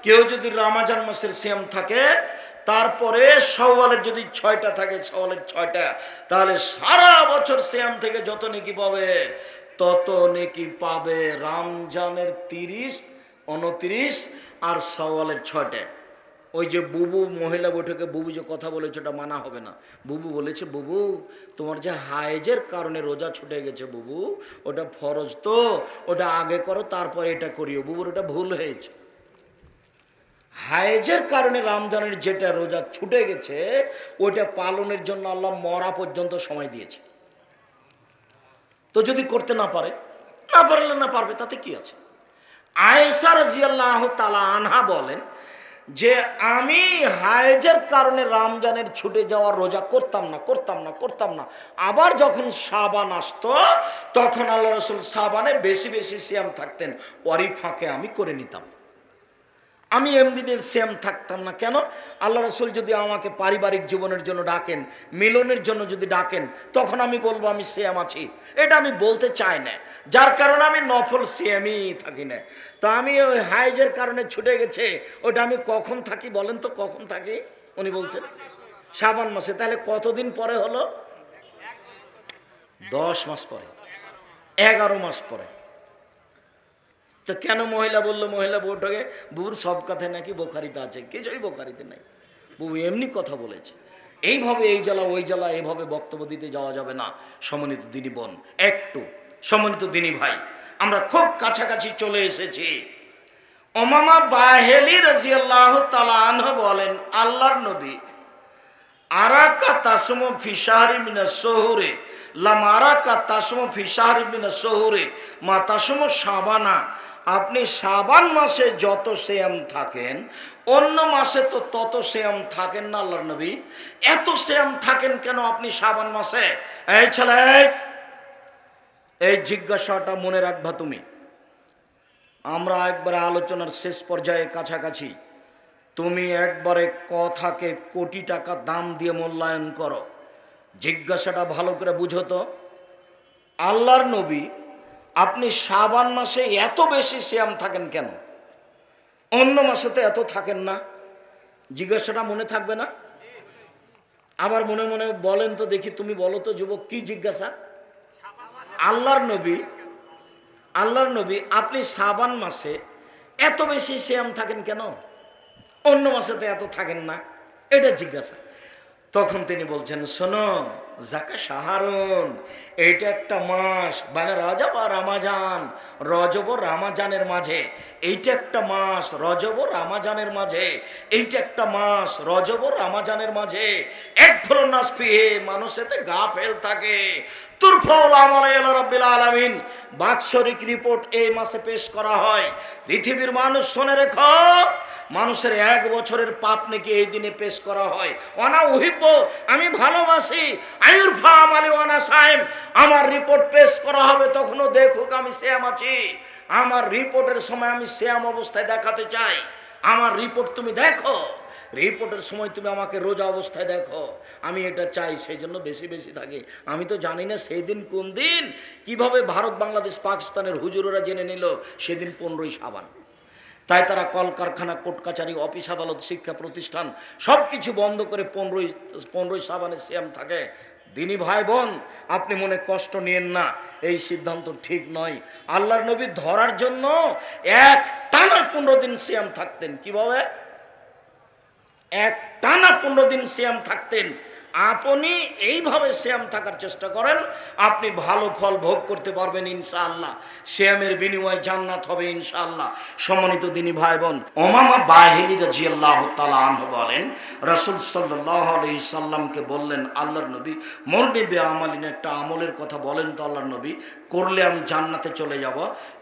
কেউ যদি রমজান মাসের সিয়াম থাকে, তারপরে শাওয়ালের যদি 6টা থাকে, শাওয়ালের 6টা, তাহলে সারা বছর সিয়াম থেকে যত নেকি পাবে তত নেকি পাবে রমজানের 30, 29 আর শাওয়ালের 6টা। ওই যে বুবু মহিলা বৈঠকে বুবু যে কথা বলেছে ওটা মানা হবে না। বুবু বলেছে, বুবু তোমার যে হায়েজের কারণে রোজা ছুটে গেছে বুবু, ওটা ফরজ, তো ওটা আগে করো তারপরে এটা করিও। বুবুর ওটা ভুল হয়েছে। হায়েজের কারণে রমজানের যেটা রোজা ছুটে গেছে ওইটা পালনের জন্য আল্লাহ মরা পর্যন্ত সময় দিয়েছে। তো যদি করতে না পারলে না পারবে, তাতে কি আছে? আয়েশা রাদিয়াল্লাহু তাআলা আনহা বলেন যে আমি হায়েজের কারণে রমজানের ছুটে যাওয়ার রোজা করতাম না। আবার যখন শাবান আসতো তখন আল্লাহ রাসূল শাবানে বেশি বেশি সিয়াম থাকতেন, ওরই ফাঁকে আমি করে নিতাম। আমি এমনিদিন সিয়াম থাকতাম না। কেন? আল্লাহ রাসূল যদি আমাকে পারিবারিক জীবনের জন্য ডাকেন, মিলনের জন্য যদি ডাকেন, তখন আমি বলবো আমি সিয়াম আছি। এটা আমি বলতে চাই না, যার কারণে আমি নফল সিয়ামই থাকি না। তো আমি ওই হাইজের কারণে ছুটে গেছে, ওটা আমি কখন থাকি বলেন তো? কখন থাকি উনি বলছেন? শাবান মাসে। তাহলে কতদিন পরে হলো? 10 মাস পরে, 11 মাস পরে। তো কেন মহিলা বললো? মহিলা বউটাকে, বুবুর সব কথা নাকি বোখারিতে আছে, কিছুই বোখারিতে নাই, বুবু এমনি কথা বলেছে। এইভাবে এই জ্বালা ওই জ্বালা এভাবে বক্তব্য দিতে যাওয়া যাবে না। সম্মানিত দিনী বোন, একটু সম্মানিত দিনী ভাই, আমরা খুব কাছাকাছি চলে এসেছি। উমামা বাহেলি রাদিয়াল্লাহু তাআলা আনহু বলেন, আল্লাহর নবী আরাকা তাসমু ফি শাহরি মিনাস সুহুরে লাম আরাকা তাসমু ফি শাহরি মিনাস সুহুরে মা তাসমু শাবানা। আপনি শাবান মাসে যত সিয়াম থাকেন অন্য মাসে তো তত সিয়াম থাকেন না আল্লাহর নবী। এত সিয়াম থাকেন কেন আপনি শাবান মাসে? এই ছেলে, এই জিজ্ঞাসাটা মনে রাখবা তুমি। আমরা একবারে আলোচনার শেষ পর্যায়ে কাছাকাছি। তুমি একবারে কথাকে কোটি টাকা দাম দিয়ে মূল্যায়ন করো। জিজ্ঞাসাটা ভালো করে বুঝো তো। আল্লাহর নবী আপনি শাবান মাসে এত বেশি সিয়াম থাকেন কেন? অন্য মাসে তো এত থাকেন না। জিজ্ঞাসাটা মনে থাকবে না? আবার মনে মনে বলেন তো দেখি, তুমি বলো তো যুবক, কি জিজ্ঞাসা? আল্লাহর নবী আপনি শাবান মাসে এত বেশি সিয়াম থাকেন কেন? অন্য মাসে তো এত থাকেন না, এটা জিজ্ঞাসা। তখন তিনি বলছেন, শোনো জাকা শাহরুন, এইটা একটা মাস, মানে রজব আর রমাজান, রজব ও রমাজানের মাঝে এইটা একটা মাস, রজব ও রমাজানের মাঝে এইটা একটা মাস, রজব ও রমাজানের মাঝে এক ফলন নাসফিহে, মানুষেতে গাফেল থাকে। তুরফাউল আমাল ইলা রাব্বিল আলামিন, বাৎসরিক রিপোর্ট এই মাসে পেশ করা হয়। পৃথিবীর মানুষ শুনে রেখো, মানুষের 1 বছরের পাপ নাকি এই দিনে পেশ করা হয়। ওয়ানা উহিব্ব, আমি ভালোবাসি, আয়ুরফা আমালি ওয়ানা সাইম, আমার রিপোর্ট পেশ করা হবে তখনও দেখুক আমি সিয়াম আছি। আমার রিপোর্টের সময় আমি সিয়াম অবস্থায় দেখাতে চাই। আমার রিপোর্ট তুমি দেখো, রিপোর্টের সময় তুমি আমাকে রোজা অবস্থায় দেখো, আমি এটা চাই। সেই জন্য বেশি বেশি থাকি। আমি তো জানি না সেই দিন কোন দিন, কিভাবে ভারত বাংলাদেশ পাকিস্তানের হুজুরেরা জেনে নিল সেদিন 15ই শাবান। তাই তারা কলকারখানা, কোর্ট কাছারি, অফিস আদালত, শিক্ষা প্রতিষ্ঠান সব কিছু বন্ধ করে 15ই শাবানে সিয়াম থাকে। দিনী ভাই বোন, আপনি মনে কষ্ট নিয়েন না, এই সিদ্ধান্ত ঠিক নয়। আল্লাহর নবী ধরার জন্য এক টানা 15 দিন সিয়াম থাকতেন। কিভাবে? এক টানা 15 দিন সিয়াম থাকতেন। আপনি এইভাবে সিয়াম থাকার চেষ্টা করেন, আপনি ভালো ফল ভোগ করতে পারবেন ইনশাআল্লাহ। সিয়ামের বিনিময়ে জান্নাত হবে ইনশাআল্লাহ। সম্মানিত দিনী ভাই বোন, উমামা বাহিনী রাদিয়াল্লাহু তাআলা আনহু বলেন, রাসূল সাল্লাল্লাহু আলাইহি সাল্লামকে বললেন, আল্লাহর নবী মরনি বে আমালিন, একটা আমলের কথা বলেন তো আল্লাহর নবী, করলে আমি জান্নাতে চলে যাব।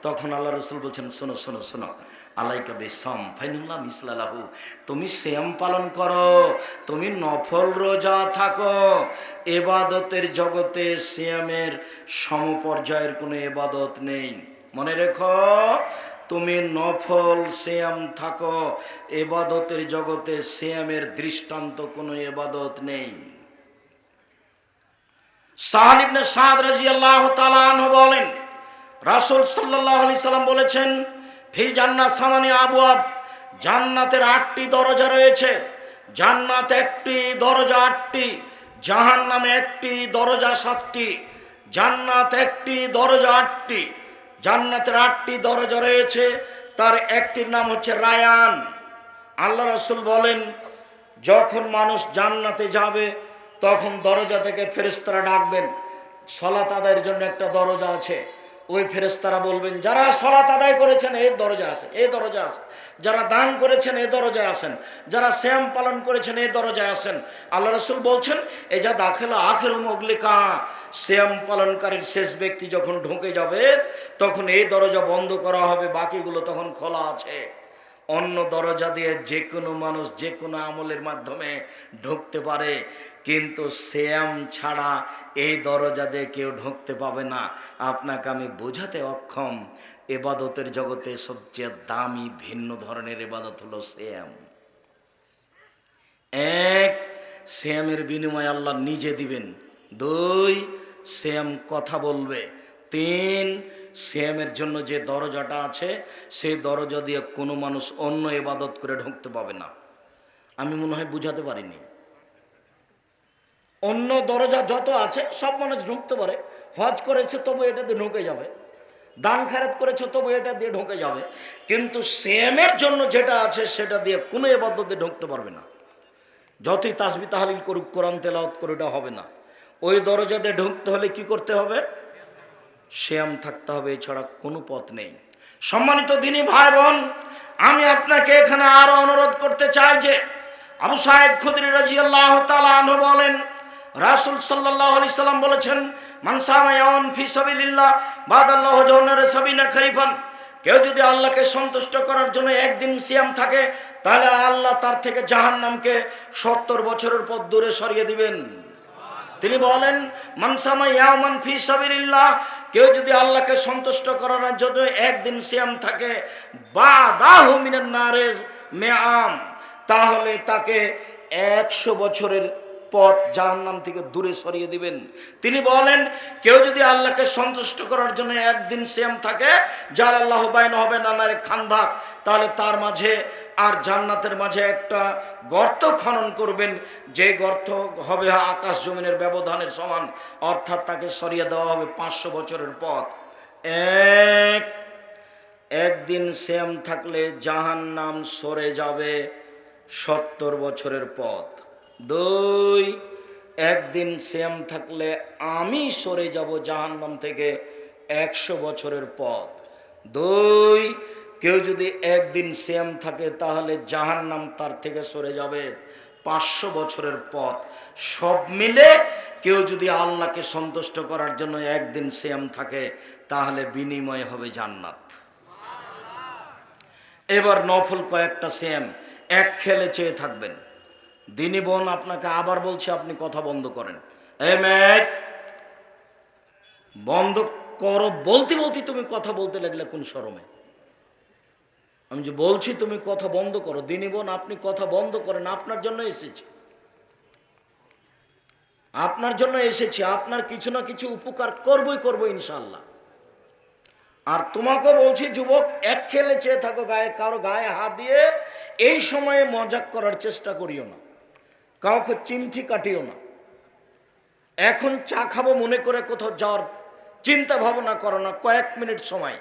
তখন আল্লাহ রাসূল বলছেন, শোনো শোনো শোনো, আলাইকা বিসম ফাইনুল্লাহ মিসলালাহু, তুমি সিয়াম পালন করো, তুমি নফল রোজা থাকো। ইবাদতের জগতে সিয়ামের সমপর্যায়ের কোনো ইবাদত নেই। মনে রেখো, তুমি নফল সিয়াম থাকো, ইবাদতের জগতে সিয়ামের দৃষ্টান্ত কোনো ইবাদত নেই। সাহল ইবনে সাদ রাদিয়াল্লাহু তাআলা আনহু বলেন, রাসূল সাল্লাল্লাহু আলাইহি সাল্লাম বলেছেন, ফিল জান্নাহ সামানি আবওয়াব, জান্নাতের 8টি দরজা রয়েছে। জান্নাত 1টি, দরজা 8টি। জাহান্নামে 1টি, দরজা 7টি। জান্নাত 1টি, দরজা 8টি। জান্নাতের 8টি দরজা রয়েছে, তার একটির নাম হচ্ছে রায়ান। আল্লাহ রাসূল বলেন, যখন মানুষ জান্নাতে যাবে তখন দরজা থেকে ফেরেশতারা ডাকবেন, সালাত আদায়ের জন্য একটা দরজা আছে। ওই ফেরেশতারা বলবেন, যারা সালাত আদায় করেছেন এই দরজা আছে, এই দরজা আছে। যারা দান করেছেন এই দরজায় আসেন, যারা সিয়াম পালন করেছেন এই দরজায় আসেন। আল্লাহ রাসূল বলছেন, এই যা দাখিলা আখিরু মুগলিকা, সিয়াম পালনকারীর শেষ ব্যক্তি যখন ঢুকে যাবে তখন এই দরজা বন্ধ করা হবে, বাকিগুলো তখন খোলা আছে। অন্য দরজা দিয়ে যে কোনো মানুষ যে কোনো আমলের মাধ্যমে ঢুকতে পারে, কিন্তু সিয়াম ছাড়া এই দরজা দিয়ে কেউ ঢুকতে পাবে না। আপনাকে আমি বোঝাতে অক্ষম, ইবাদতের জগতে সবচেয়ে দামি ভিন্ন ধরনের ইবাদত হলো সিয়াম। এক, সিয়ামের বিনিময়ে আল্লাহ নিজে দিবেন। 2, সিয়াম কথা বলবে। 3, সিয়ামের জন্য যে দরজাটা আছে সেই দরজা দিয়ে কোনো মানুষ অন্য ইবাদত করে ঢুকতে পাবে না। আমি মনে হয় বুঝাতে পারিনি। অন্য দরজা যত আছে সব মানুষ ঢুকতে পারে। হজ করেছে তবু এটা দিয়ে ঢুকে যাবে, দান খায়রাত করেছে তবু এটা দিয়ে ঢুকে যাবে, কিন্তু সিয়ামের জন্য যেটা আছে সেটা দিয়ে কোনো ইবাদতে ঢুকতে পারবে না। যতই তাসবিহ তাহলিল করুক, কোরআন তেলাওয়াত করে, এটা হবে না। ওই দরজা দিয়ে ঢুকতে হলে কি করতে হবে? সিয়াম থাকতে হবে, এছাড়া কোনো পথ নেই। সম্মানিত দিনী ভাই বোন, আমি আপনাকে এখানে আরো অনুরোধ করতে চাই যে আবু সাঈদ খুদরি রাদিয়াল্লাহু তাআলা আনহু বলেন, রাসূল সাল্লাল্লাহু আলাইহি সাল্লাম বলেছেন, মান সামা ইয়াওমান ফি সাবিলিল্লাহ বাদাল্লাহু জান্নাতান সাবিনা খরিফান। কেউ যদি আল্লাহকে সন্তুষ্ট করার জন্য একদিন সিয়াম থাকে, তাহলে আল্লাহ তার থেকে জাহান্নামকে 70 বছরের পথ দূরে সরিয়ে দিবেন। তিনি বলেন, মান সামা ইয়াওমান ফি সাবিলিল্লাহ, কেউ যদি আল্লাহকে সন্তুষ্ট করার জন্য একদিন সিয়াম থাকে, বাদাহু মিনান নারিজ মিআম, তাহলে তাকে 100 বছরের পথ জাহান্নাম থেকে দূরে সরিয়ে দিবেন। তিনি বলেন, কেউ যদি আল্লাহকে সন্তুষ্ট করার জন্য একদিন সিয়াম থাকে, যার আল্লাহ বাইন হবে নানারে খান্দাক, তাহলে তার মাঝে আর জান্নাতের মাঝে একটা গর্ত খনন করবেন, যে গর্ত হবে আকাশ জমিনের ব্যবধানের সমান, অর্থাৎ তাকে সরিয়ে দেওয়া হবে 500 বছরের পথ। একদিন সিয়াম থাকলে জাহান্নাম সরে যাবে 70 বছরের পথ। 2, একদিন সিয়াম থাকলে আমি সরে যাব জাহান্নাম থেকে 100 বছরের পথ। 2, কেউ যদি একদিন সিয়াম থাকে তাহলে জাহান্নাম তার থেকে সরে যাবে 500 বছরের পথ। সব মিলে কেউ যদি আল্লাহকে সন্তুষ্ট করার জন্য একদিন সিয়াম থাকে, তাহলে বিনিময় হবে জান্নাত। এবার নফল কয়েকটা সিয়াম এক খেলে চেয়ে থাকবেন। দিনী বোন, আপনাকে আবার বলছি, আপনি কথা বন্ধ করেন। বন্ধ করো। বলতে বলতে তুমি কথা বলতে লাগলে কোন শরমে? আমি যে বলছি তুমি কথা বন্ধ করো। দিনী বোন, আপনি কথা বন্ধ করেন। আপনার জন্য এসেছি, আপনার জন্য এসেছি। আপনার কিছু না কিছু উপকার করবই করবো ইনশাআল্লাহ। আর তোমাকেও বলছি, যুবক, এক খেলে চেয়ে থাকো, কারো গায়ে হাত দিয়ে এই সময়ে মজাক করার চেষ্টা করিও না, কাউকে চিমটি কাটিও না। এখন চা খাবো মনে করে কোথাও যাওয়ার চিন্তা ভাবনা করো না, কয়েক মিনিট সময়।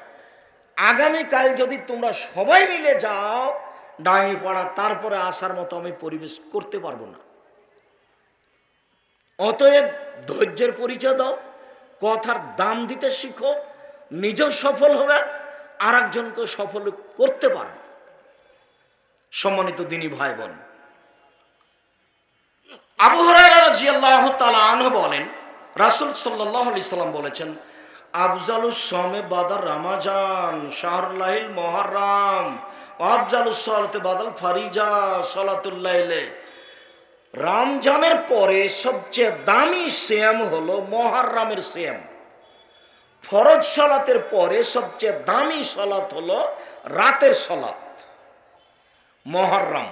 আগামীকাল যদি তোমরা সবাই মিলে যাও ডাঙ্গিপাড়া, তারপরে আসার মতো আমি পরিবেশ করতে পারবো না। অতএব ধৈর্যের পরিচয় দাও, কথার দাম দিতে শিখো, নিজেও সফল হবে, আর একজনকে সফল করতে পারবে। সম্মানিত দিনী ভাই বোন, আবু হুরায়রা রাদিয়াল্লাহু তাআলা আনহু বলেন, রাসূল সাল্লাল্লাহু আলাইহি সাল্লাম বলেছেন, আফজালুস সাওমে বাদা রমাজান শাহরুল্লাহিল মুহররম ওয়া আফজালুস সালাতি বাদাল ফারিজা সালাতুল লাইলে। রমজানের পরে সবচেয়ে দামি সিয়াম হলো মুহররমের সিয়াম। ফরজ সালাতের পরে সবচেয়ে দামি সালাত হলো রাতের সালাত, মুহররম।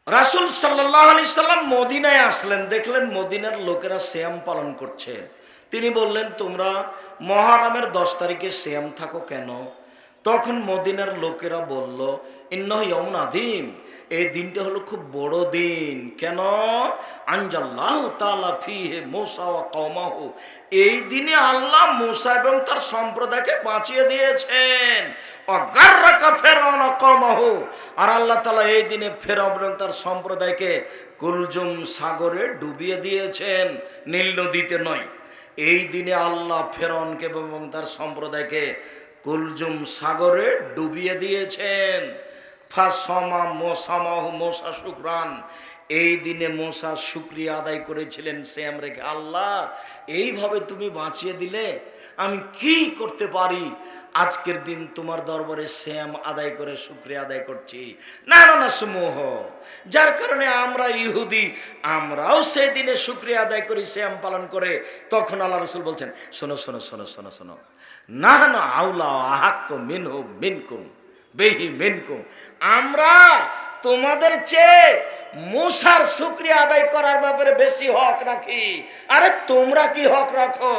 রাসূল সাল্লাল্লাহু আলাইহি সাল্লাম মদিনায় আসলেন, দেখলেন মদিনার লোকেরা সিয়াম পালন করছে। তিনি বললেন, তোমরা মুহররমের 10 তারিখে সিয়াম থাকো কেন? তখন মদিনার লোকেরা বলল, ইন্নাহু ইয়াউমুন আযীম, এই দিনটা হলো খুব বড় দিন। কেন? আনজাল্লাহু তাআলা ফীহি মূসা ওয়া কওমাহু, এই দিনে আল্লাহ মূসা এবং তার সম্প্রদায়কে বাঁচিয়ে দিয়েছেন। অগাররাকা ফিরআউন ওয়া কওমাহু, আর আল্লাহ তাআলা এই দিনে ফিরআউন এবং তার সম্প্রদায়কে কুলজুম সাগরে ডুবিয়ে দিয়েছেন, নীল নদীতে নয়। এই দিনে আল্লাহ ফিরআউনকে এবং তার সম্প্রদায়কে কুলজুম সাগরে ডুবিয়ে দিয়েছেন। ফাসমা মোসামাহু মোসা শুকরান, এই দিনে মোসা শুকরিয়া আদায় করেছিলেন সিয়াম রেখে। আল্লাহ, এইভাবে তুমি বাঁচিয়ে দিলে আমি কি করতে পারি? আজকের দিন তোমার দরবারে সিয়াম আদায় করে শুকরিয়া আদায় করছি। না না না সমূহ, যার কারণে আমরা ইহুদি, আমরাও সেই দিনে শুকরিয়া আদায় করি সিয়াম পালন করে। তখন আল্লাহ রাসূল বলছেন, শোনো শোনো শোনো শোনো শোনো, না না আউলা আহাক্কু মিনহু মিনকুম বেহি মিনকুম, আমরা তোমাদের চেয়ে মুসার শুকরিয়া আদায় করার ব্যাপারে বেশি হক রাখি। আরে তোমরা কি হক রাখো?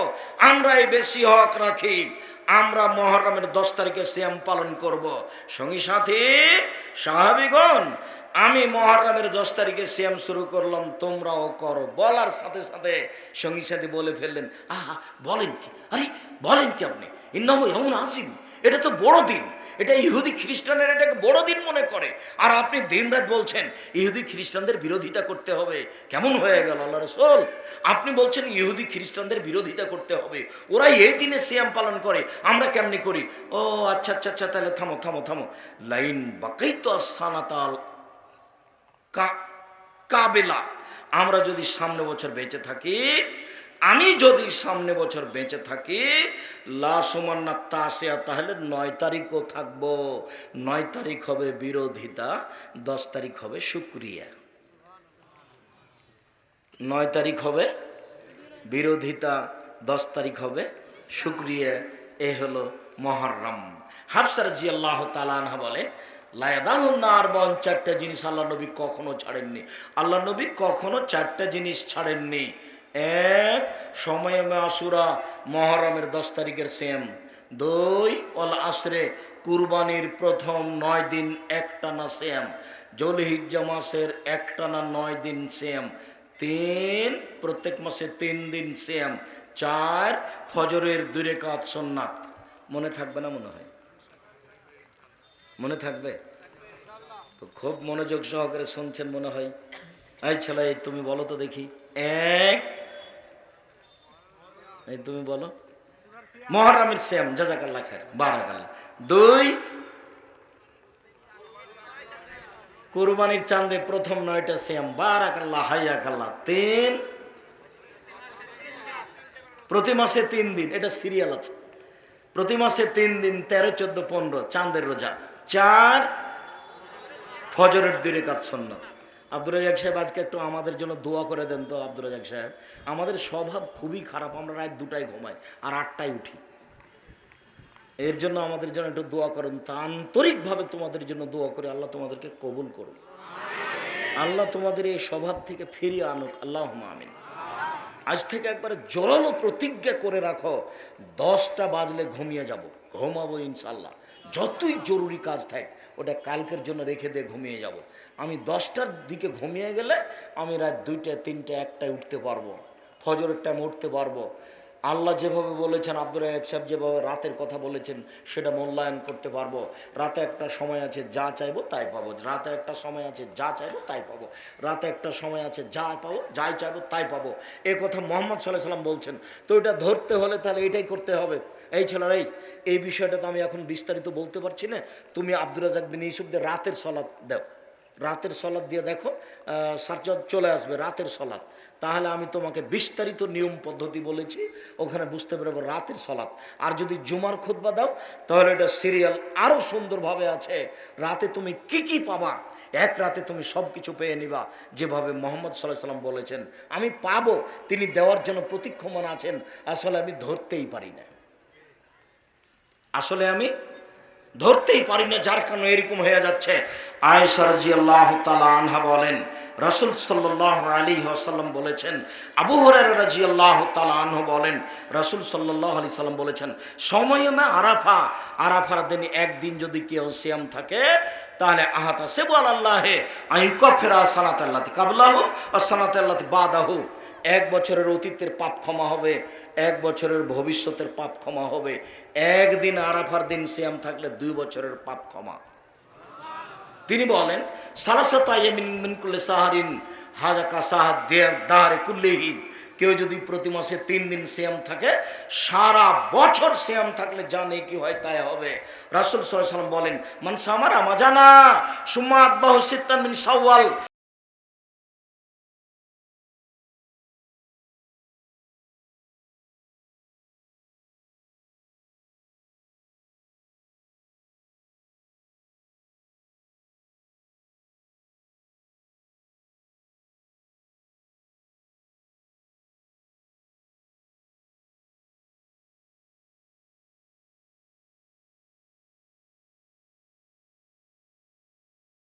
আমরাই বেশি হক রাখি। আমরা মুহররমের 10 তারিখে সিয়াম পালন করব। সঙ্গী সাথী সাহাবীগণ, আমি মুহররমের 10 তারিখে সিয়াম শুরু করলাম, তোমরাও করো। বলার সাথে সাথে সঙ্গী সাথী বলে ফেললেন, আহা বলেন কি? আরে বলেন কি আপনি? ইন্নাহু ইয়াউমুন আযীম, এটা তো বড় দিন। এটা ইহুদি খ্রিস্টানের এটাকে বড় দিন মনে করে, আর আপনি দিনরাত বলছেন ইহুদি খ্রিস্টানদের বিরোধিতা করতে হবে। কেমন হয়ে গেল আল্লাহ রাসূল? আপনি বলছেন ইহুদি খ্রিস্টানদের বিরোধিতা করতে হবে, ওরা এই দিনে সিয়াম পালন করে, আমরা কেমনি করি? ও আচ্ছা আচ্ছা আচ্ছা, তাহলে থামো থামো থামো। লাইন বাকাইতু সানাতাল কাবেলা, আমরা যদি সামনে বছর বেঁচে থাকি, আমি যদি সামনে বছর বেঁচে থাকি, লাসুমান্না তাসিয়া, তাহলে 9 তারিখও থাকবো। 9 তারিখ হবে বিরোধিতা, 10 তারিখ হবে শুকরিয়া। 9 তারিখ হবে বিরোধিতা, 10 তারিখ হবে শুকরিয়া। এ হলো মুহররম। হাফসা রাদিয়াল্লাহু তাআলা আনহা বলেন, লায়াদাহুন্নার বন, 4টা জিনিস আল্লাহ নবী কখনো ছাড়েননি। আল্লাহ নবী কখনো 4টা জিনিস ছাড়েননি। এক, সময়ে আশুরা, মুহররমের 10 তারিখের সিয়াম। 2, ওয়াল আসরে, কুরবানির প্রথম 9 দিন একটানা সিয়াম। যুলহিজ্জা মাসের একটানা 9 দিন সিয়াম। 3, প্রত্যেক মাসে 3 দিন সিয়াম। 4, ফজরের 2 রাকাত সুন্নাত। মনে থাকবে না মনে হয়? মনে থাকবে তো? খুব মনোযোগ সহকারে শুনছেন মনে হয়। এই ছেলে, তুমি বলো তো দেখি। এক, এই তুমি বলো। মুহররমের সিয়াম, জাযাকাল্লাহ খায়ের, বারাকাল্লাহ। 2, কুরবানির চাঁদে প্রথম 9টা সিয়াম, বারাকাল্লাহ হাইয়াকাল্লাহ। 3, প্রতি মাসে 3 দিন, এটা সিরিয়াল আছে, প্রতি মাসে 3 দিন, 13, 14, 15 চাঁদের রোজা। 4, ফজরের 2 রাকাত সুন্নাত। আব্দুর রাজ্জাক সাহেব, আজকে একটু আমাদের জন্য দোয়া করে দেন তো। আব্দুর রাজ্জাক সাহেব, আমাদের স্বভাব খুবই খারাপ, আমরা রাত 2টায় ঘুমাই আর 8টায় উঠি। এর জন্য আমাদের জন্য একটু দোয়া করেন। তা আন্তরিকভাবে তোমাদের জন্য দোয়া করে, আল্লাহ তোমাদেরকে কবুল করুন, আল্লাহ তোমাদের এই স্বভাব থেকে ফিরিয়ে আনুক, আল্লাহুম্মা আমিন। আজ থেকে একবারে জোরালো প্রতিজ্ঞা করে রাখো, 10টা বাজলে ঘুমিয়ে যাব, ঘুমাবো ইনশাল্লাহ। যতই জরুরি কাজ থাকে ওটা কালকের জন্য রেখে দিয়ে ঘুমিয়ে যাব। আমি 10টার দিকে ঘুমিয়ে গেলে আমি রাত 2টা, 3টা, 1টায় উঠতে পারবো, ফজরের টাইমে উঠতে পারবো। আল্লাহ যেভাবে বলেছেন, আব্দুর রাজ্জাক সাহেব যেভাবে রাতের কথা বলেছেন, সেটা মূল্যায়ন করতে পারবো। রাতে একটা সময় আছে যা চাইবো তাই পাবো, রাতে একটা সময় আছে যা চাইবো তাই পাবো, রাতে একটা সময় আছে যা পাবো, যাই চাইবো তাই পাবো। এ কথা মুহাম্মদ সাল্লাল্লাহু আলাইহি ওয়াসাল্লাম বলছেন। তো এটা ধরতে হলে তাহলে এটাই করতে হবে। এই ছেলেরা, এই বিষয়টা তো আমি এখন বিস্তারিত বলতে পারছি না। তুমি আব্দুর রাজ্জাক বিন ইউসুফদের রাতের সলাত দাও, রাতের সলাত দিয়ে দেখো, সার্চ চলে আসবে রাতের সলাত। তাহলে আমি তোমাকে বিস্তারিত নিয়ম পদ্ধতি বলেছি, ওখানে বুঝতে পারবো রাতের সলাত। আর যদি জুমার খুতবা দাও, তাহলে এটা সিরিয়াল আরও সুন্দরভাবে আছে। রাতে তুমি কি কি পাবা, এক রাতে তুমি সব কিছু পেয়ে নিবা, যেভাবে মুহাম্মদ সাল্লাল্লাহু আলাইহি ওয়াসাল্লাম বলেছেন। আমি পাবো, তিনি দেওয়ার জন্য প্রতীক্ষমান আছেন। আসলে আমি ধরতেই পারি না, আসলে আমি ধরতেই পারি না, যার কারণে এরকম হয়ে যাচ্ছে। আয়েশা রাদিয়াল্লাহু তাআলা আনহা বলেন, রাসূল সাল্লাল্লাহু আলাইহি ওয়াসাল্লাম বলেছেন, আবু হুরায়রা রাদিয়াল্লাহু তাআলা আনহু বলেন, রাসূল সাল্লাল্লাহু আলাইহি সাল্লাম বলেছেন, সময়মে আরাফা, আরাফার দিন একদিন যদি কেউ সিয়াম থাকে তাহলে আহাতা সেবু আলাল্লাহে আইকাফিরা সানাতাল্লাতি কাবলাহু ওয়া সানাতাল্লাতি বাদাহু, এক বছরের অতীতের পাপ ক্ষমা হবে, এক বছরের ভবিষ্যতের পাপ ক্ষমা হবে। একদিন আরাফার দিন সিয়াম থাকলে 2 বছরের পাপ ক্ষমা। তিনি বলেন, সালাসাতা ইয়ামিন মিন কুল্লি সাহারিন হাজা কাসাহাদ দাহারে কুল্লিহি, কেউ যদি প্রতি মাসে 3 দিন সিয়াম থাকে, সারা বছর সিয়াম থাকলে জানে কি হয় তাই হবে। রাসূল সাল্লাল্লাহু আলাইহি ওয়াসাল্লাম বলেন, মান সামা রমাজানা সুম্মা আতবাহু সিত্তান মিন শাওয়াল